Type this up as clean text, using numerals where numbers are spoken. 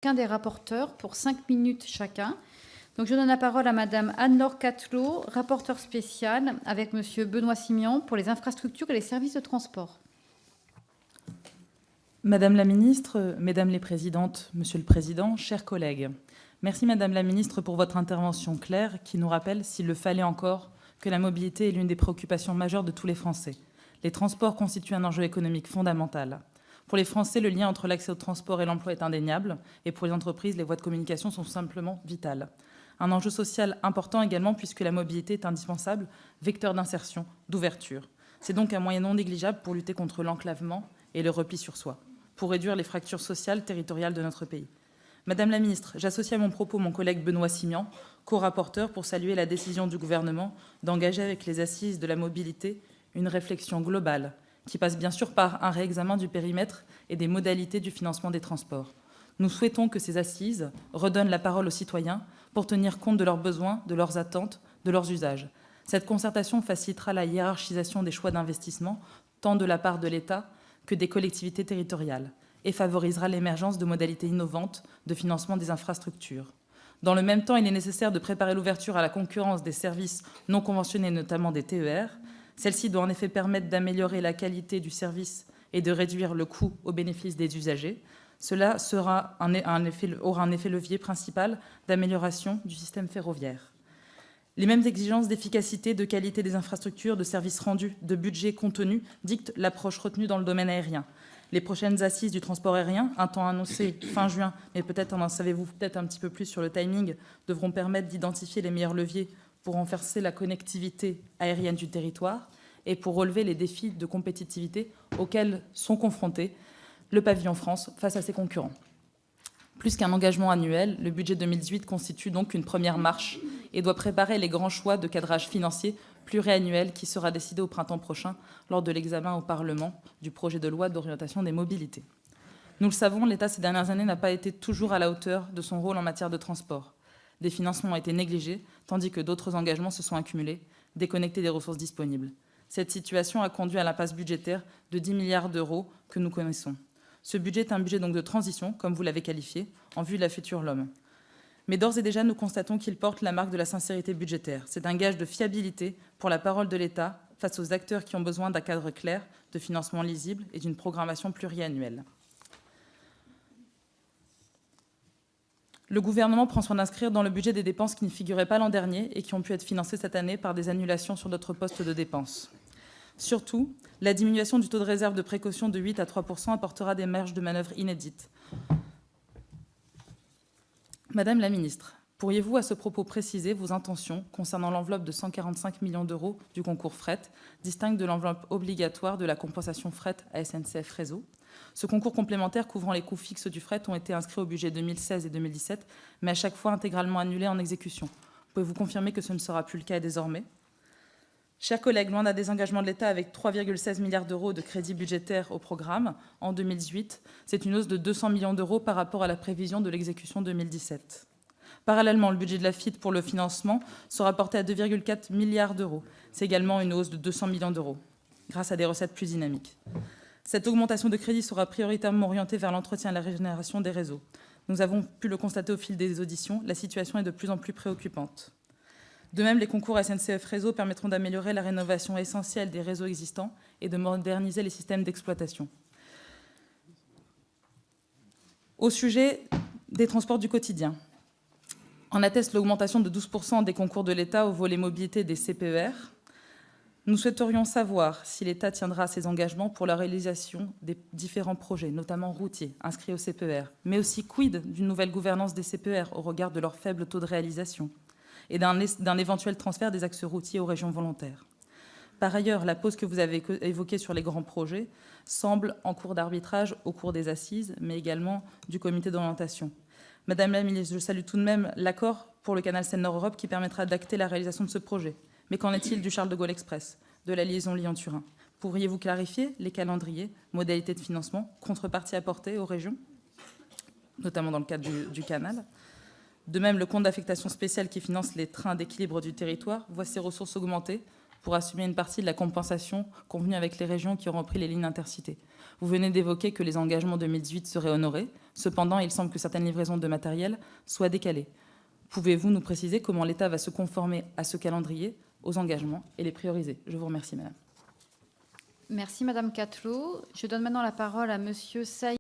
Chacun des rapporteurs pour 5 minutes chacun. Donc, je donne la parole à Madame Anne-Laure Catelot, rapporteure spéciale, avec Monsieur Benoît Simian pour les infrastructures et les services de transport. Madame la ministre, Mesdames les présidentes, Monsieur le Président, chers collègues, merci Madame la ministre pour votre intervention claire qui nous rappelle, s'il le fallait encore, que la mobilité est l'une des préoccupations majeures de tous les Français. Les transports constituent un enjeu économique fondamental. Pour les Français, le lien entre l'accès au transport et l'emploi est indéniable, et pour les entreprises, les voies de communication sont simplement vitales. Un enjeu social important également, puisque la mobilité est indispensable, vecteur d'insertion, d'ouverture. C'est donc un moyen non négligeable pour lutter contre l'enclavement et le repli sur soi, pour réduire les fractures sociales, territoriales de notre pays. Madame la ministre, j'associe à mon propos mon collègue Benoît Simian, co-rapporteur, pour saluer la décision du Gouvernement d'engager avec les assises de la mobilité une réflexion globale qui passe bien sûr par un réexamen du périmètre et des modalités du financement des transports. Nous souhaitons que ces assises redonnent la parole aux citoyens pour tenir compte de leurs besoins, de leurs attentes, de leurs usages. Cette concertation facilitera la hiérarchisation des choix d'investissement, tant de la part de l'État que des collectivités territoriales, et favorisera l'émergence de modalités innovantes de financement des infrastructures. Dans le même temps, il est nécessaire de préparer l'ouverture à la concurrence des services non conventionnés, notamment des TER. Celle-ci doit en effet permettre d'améliorer la qualité du service et de réduire le coût au bénéfice des usagers. Cela aura un effet levier principal d'amélioration du système ferroviaire. Les mêmes exigences d'efficacité, de qualité des infrastructures, de services rendus, de budget contenu dictent l'approche retenue dans le domaine aérien. Les prochaines assises du transport aérien, un temps annoncé fin juin, mais peut-être en savez-vous peut-être un petit peu plus sur le timing, devront permettre d'identifier les meilleurs leviers pour renforcer la connectivité aérienne du territoire et pour relever les défis de compétitivité auxquels sont confrontés le pavillon France face à ses concurrents. Plus qu'un engagement annuel, le budget 2018 constitue donc une première marche et doit préparer les grands choix de cadrage financier pluriannuel qui sera décidé au printemps prochain lors de l'examen au Parlement du projet de loi d'orientation des mobilités. Nous le savons, l'État ces dernières années n'a pas été toujours à la hauteur de son rôle en matière de transport. Des financements ont été négligés, tandis que d'autres engagements se sont accumulés, déconnectés des ressources disponibles. Cette situation a conduit à l'impasse budgétaire de 10 milliards d'euros que nous connaissons. Ce budget est un budget donc de transition, comme vous l'avez qualifié, en vue de la future LOM. Mais d'ores et déjà, nous constatons qu'il porte la marque de la sincérité budgétaire. C'est un gage de fiabilité pour la parole de l'État face aux acteurs qui ont besoin d'un cadre clair, de financement lisible et d'une programmation pluriannuelle. Le gouvernement prend soin d'inscrire dans le budget des dépenses qui ne figuraient pas l'an dernier et qui ont pu être financées cette année par des annulations sur d'autres postes de dépenses. Surtout, la diminution du taux de réserve de précaution de 8 à 3% apportera des marges de manœuvre inédites. Madame la ministre, pourriez-vous à ce propos préciser vos intentions concernant l'enveloppe de 145 millions d'euros du concours fret, distincte de l'enveloppe obligatoire de la compensation fret à SNCF Réseau? Ce concours complémentaire couvrant les coûts fixes du fret ont été inscrits au budget 2016 et 2017, mais à chaque fois intégralement annulés en exécution. Pouvez-vous confirmer que ce ne sera plus le cas désormais? Chers collègues, loin d'un désengagement de l'État avec 3,16 milliards d'euros de crédits budgétaires au programme en 2018, c'est une hausse de 200 millions d'euros par rapport à la prévision de l'exécution 2017. Parallèlement, le budget de la FIT pour le financement sera porté à 2,4 milliards d'euros. C'est également une hausse de 200 millions d'euros, grâce à des recettes plus dynamiques. Cette augmentation de crédit sera prioritairement orientée vers l'entretien et la régénération des réseaux. Nous avons pu le constater au fil des auditions, la situation est de plus en plus préoccupante. De même, les concours SNCF Réseau permettront d'améliorer la rénovation essentielle des réseaux existants et de moderniser les systèmes d'exploitation. Au sujet des transports du quotidien, en atteste l'augmentation de 12% des concours de l'État au volet mobilité des CPER. Nous souhaiterions savoir si l'État tiendra à ses engagements pour la réalisation des différents projets, notamment routiers, inscrits au CPER, mais aussi quid d'une nouvelle gouvernance des CPER au regard de leur faible taux de réalisation et d'un éventuel transfert des axes routiers aux régions volontaires. Par ailleurs, la pause que vous avez évoquée sur les grands projets semble en cours d'arbitrage au cours des assises, mais également du comité d'orientation. Madame la ministre, je salue tout de même l'accord pour le canal Seine-Nord-Europe qui permettra d'acter la réalisation de ce projet. Mais qu'en est-il du Charles de Gaulle Express, de la liaison Lyon-Turin? Pourriez-vous clarifier les calendriers, modalités de financement, contreparties apportées aux régions, notamment dans le cadre du canal? De même, le compte d'affectation spéciale qui finance les trains d'équilibre du territoire voit ses ressources augmenter pour assumer une partie de la compensation convenue avec les régions qui auront pris les lignes intercités. Vous venez d'évoquer que les engagements 2018 seraient honorés. Cependant, il semble que certaines livraisons de matériel soient décalées. Pouvez-vous nous préciser comment l'État va se conformer à ce calendrier, aux engagements et les prioriser? Je vous remercie, madame. Merci, Madame Catelot. Je donne maintenant la parole à Monsieur Saïd